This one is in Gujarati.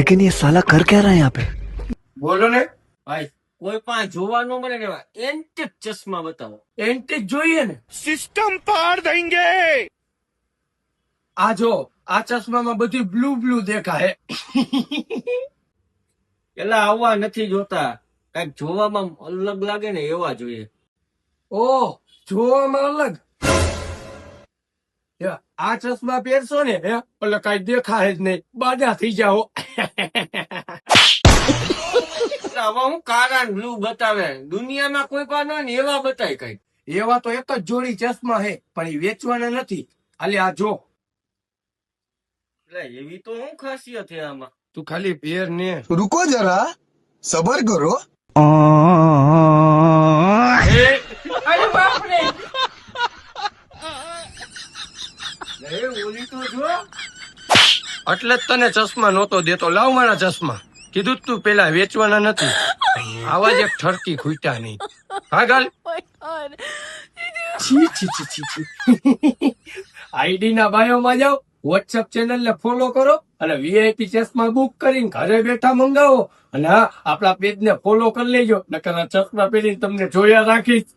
लेकिन ये साला कर क्या रहा है यहाँ पे? બોલો ને ભાઈ કોઈ પણ જોવા ન મળે ને એવા એન્ટિક ચશ્મા બતાવો. એન્ટિક જોઈએ ને સિસ્ટમ પાડ દેંગે. આ જો આ ચશ્મામાં બધી બ્લુ બ્લુ દેખાય. એલા આવા નથી જોતા, કઈક જોવામાં અલગ લાગે ને એવા જોઈએ. ઓહ જોવામાં અલગ. આ ચશ્મા પહેરશો ને એટલે કઈ દેખાય જ નહીં, બાજા થઈ જાઓ. એટલે હવે હું કાળા બ્લુ બતાવે, દુનિયામાં કોઈ પણ હોય ને એવા બતાય કઈક. એવા તો એક જ જોડી ચશ્મા હે, પણ એ વેચવાના નથી. હાલે આ જો, એટલે એવી તો શું ખાસિયત છે આમાં? તું ખાલી પહેર ને. रुको जरा सबर करो. અરે બાપ રે! ઓલી તો જો. એટલે જ તને ચશ્મા નહોતો દેતો. લાવ મારા ચશ્મા. કીધું જ તું પેલા વેચવાના નથી. આવા જ એક ઠરકી ખૂટ્યા નહીં. હા ગાલ. છી છી છી છી છી. આઈડી ના બાયોમાં જાઓ, વોટ્સએપ ચેનલ ને ફોલો કરો અને વીઆઈપી ચશ્મા બુક કરીને ઘરે બેઠા મંગાવો. અને હા, આપણા પેજ ને ફોલો કરી લેજો, નકર આ ચશ્મા પહેરીને તમને જોયા રાખીશ.